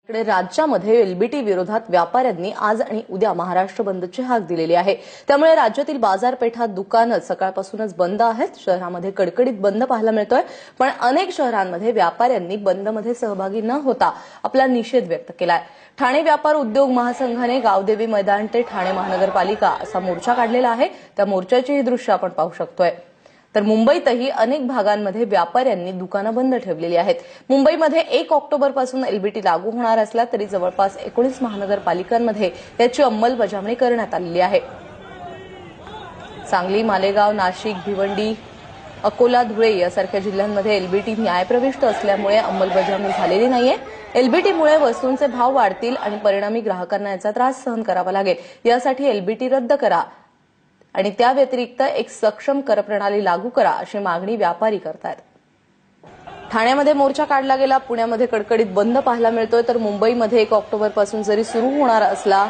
इकडे राज्यामध्ये एलबीटी विरोधात व्यापाऱ्यांनी आज आणि उद्या महाराष्ट्र बंदची हाक दिलेली आहे। त्यामुळे राज्यातील बाजारपेठा, दुकानं सकाळपासूनच बंद आहेत। शहरामध्ये कडकडीत बंद पाहायला मिळतोय, पण अनेक शहरांमध्ये व्यापाऱ्यांनी बंदमध्ये सहभागी न होता आपला निषेध व्यक्त केलाय। ठाणे व्यापार उद्योग महासंघाने गावदेवी मैदान ते ठाणे महानगरपालिका असा मोर्चा काढलेला आहे। त्या मोर्चाची ही दृश्य आपण पाहू शकतोय। तर मुंबईतही अनेक भागांमध्ये व्यापाऱ्यांनी दुकानं बंद ठेवलेली आहेत। मुंबईमध्ये 1 ऑक्टोबरपासून एलबीटी लागू होणार असला तरी जवळपास 19 महानगरपालिकांमध्ये याची अंमलबजावणी करण्यात आलेली आहे। सांगली, मालेगाव, नाशिक, भिवंडी, अकोला, धुळे यासारख्या जिल्ह्यांमध्ये एलबीटी न्यायप्रविष्ट असल्यामुळे अंमलबजावणी झालेली नाहीये। एलबीटीमुळे वस्तूंचे भाव वाढतील आणि परिणामी ग्राहकांना याचा त्रास सहन करावा लागेल। यासाठी एलबीटी रद्द करा आणि त्या व्यतिरिक्त एक सक्षम करप्रणाली लागू करा अशी मागणी व्यापारी करतात। ठाण्यामध्ये मोर्चा काढला गेला, पुण्यामध्ये कडकडीत बंद पाहायला मिळतोय, तर मुंबईमध्ये 1 ऑक्टोबरपासून जरी सुरू होणार असला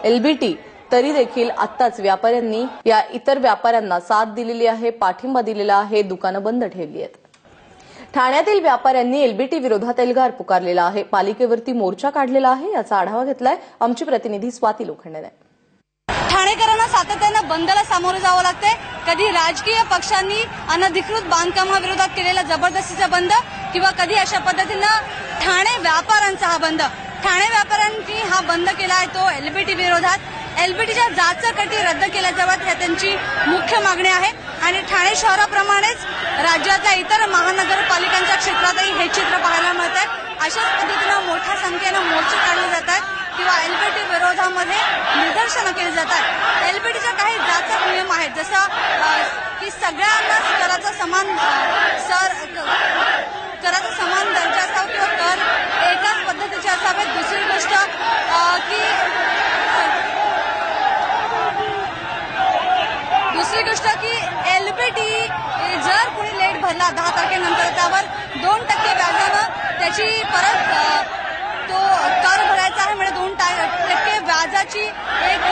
एलबीटी तरी देखील आत्ताच व्यापाऱ्यांनी या इतर व्यापाऱ्यांना साथ दिलेली आहे, पाठिंबा दिलेला आहे, दुकानं बंद ठेवली आहेत। ठाण्यातील व्यापाऱ्यांनी एलबीटी विरोधात एल्गार पुकारलेला आहे। पालिकेवरती मोर्चा काढलेला आहे, याचा आढावा घेतलाय आमची प्रतिनिधी स्वाती लोखंडेने। ठाणेकरांना सातत्याने बंदला सामोरे जावं लागतंय। कधी राजकीय पक्षांनी अनधिकृत बांधकामाविरोधात केलेला जबरदस्तीचा बंद किंवा कधी अशा पद्धतीनं ठाणे व्यापाऱ्यांचा हा बंद। ठाणे व्यापाऱ्यांनी हा बंद केला आहे तो एलबीटी विरोधात। एलबीटीच्या जाचकटी रद्द केल्या जाव्यात ही त्यांची मुख्य मागणी आहे आणि ठाणे शहराप्रमाणेच राज्यातल्या इतर महानगरपालिकांच्या क्षेत्रातही हे चित्र पाहायला मिळत आहे। अशाच पद्धतीनं मोठ्या संख्येनं मोर्चे काढले जात आहेत किंवा एलबीटी विरोधामध्ये निदर्शनं केली जातात। एलबीटीच्या काही जाचक नियम आहेत, जसं की सगळ्यांना कराचा समान दर्जा असावा किंवा कर एकाच पद्धतीचे असावेत। दुसरी गोष्ट की एलबीटी जर कोणी लेट भरला 10 तारखेनंतर त्यावर 2% व्याजानं त्याची परत तो कर भरायचा आहे। म्हणजे 2% व्याजाची एक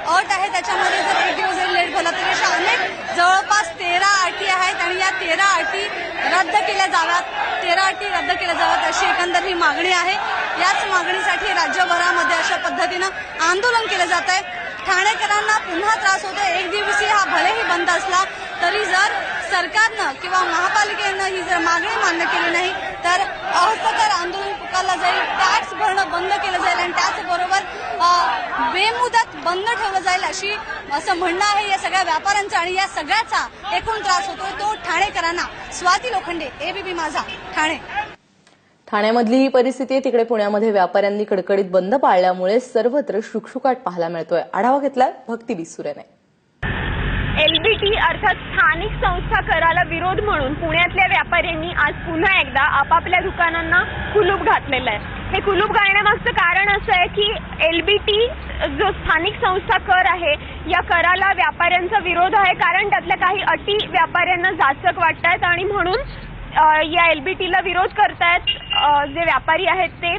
अट आहे, त्याच्यामध्ये जर 1 दिवस जरी लेट भरला तरी अशा अनेक जवळपास 13 अटी आहेत आणि या 13 अटी रद्द केल्या जाव्यात अशी एकंदर ही मागणी आहे। याच मागणीसाठी राज्यभरामध्ये अशा पद्धतीनं आंदोलन केलं जात आहे। ठाणेकरांना पुन्हा त्रास होतो। 1 दिवसीय हा भलेही बंद असला तरी जर सरकारनं किंवा महापालिकेनं ही जर मागणी मान्य केली नाही तर असहकार आंदोलन पुकारलं जाईल, टॅक्स भरणं बंद केलं जाईल आणि त्याचबरोबर बेमुदत बंद ठेवलं जाईल असं म्हणणं आहे या सगळ्या व्यापाऱ्यांचं। आणि या सगळ्याचा एकूण त्रास होतोय तो ठाणेकरांना। स्वाती लोखंडे, एबीपी माझा, ठाणे। ठाण्यामधली ही परिस्थिती आहे। तिकडे पुण्यामध्ये व्यापाऱ्यांनी कडकडीत बंद पाळल्यामुळे सर्वत्र शुकशुकाट पाहायला मिळतोय। आढावा घेतलाय भक्ती बिसुरेने। एलबीटी अर्थात स्थानिक संस्था कराला विरोध म्हणून पुण्यातल्या व्यापाऱ्यांनी आज पुन्हा एकदा आपापल्या दुकानांना कुलूप घातलेलं आहे। हे कुलूप घालण्यामागचं कारण असं आहे की एलबीटी जो स्थानिक संस्था कर आहे या कराला व्यापाऱ्यांचा विरोध आहे, कारण त्यातल्या काही अटी व्यापाऱ्यांना जाचक वाटतायत आणि म्हणून या एलबीटीला विरोध करतायत जे व्यापारी आहेत ते।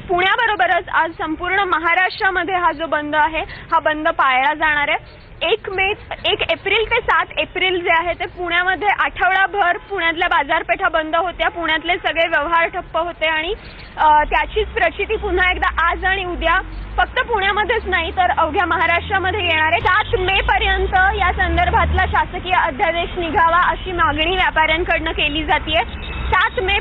पुण्याबरोबरच आज संपूर्ण महाराष्ट्रामध्ये हा जो बंद आहे हा बंद पाळला जाणार आहे। 1 एप्रिल ते 7 एप्रिल जे आहे ते पुण्यामध्ये आठवडाभर पुण्यातल्या बाजारपेठा बंद होत्या, पुण्यातले सगळे व्यवहार ठप्प होते आणि त्याचीच प्रचिती पुन्हा एकदा आज आणि उद्या फक्त पुण्यामध्येच नाही तर अवघ्या महाराष्ट्रामध्ये येणार आहे। 7 मे पर्यंत या संदर्भातला शासकीय अध्यादेश निघावा अशी मागणी व्यापाऱ्यांकडून केली जाते। 7 मे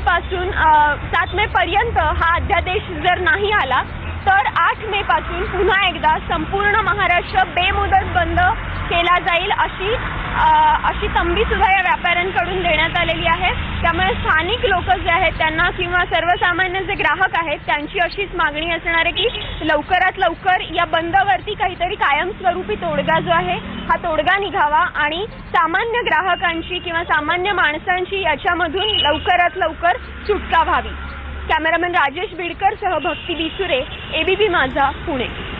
पर्यंत हा अध्यादेश जर नाही आला तर 8 मे पासून पुन्हा एकदा संपूर्ण महाराष्ट्र बेमुदत बंद केला जाईल अशी तंबी सुद्धा या व्यापाऱ्यांकडून देण्यात आलेली आहे। त्यामुळे स्थानिक लोक जे आहेत त्यांना किंवा सर्वसामान्य जे ग्राहक आहेत त्यांची अशीच मागणी असणार आहे की लवकरात लवकर या बंदवरती काहीतरी कायमस्वरूपी तोडगा जो आहे हा तोडगा निघावा आणि सामान्य ग्राहकांची किंवा सामान्य माणसांची याच्यामधून लवकरात लवकर सुटका व्हावी। कॅमेरामॅन राजेश बिडकर सह भक्ती बिसुरे, एबीपी माझा, पुणे।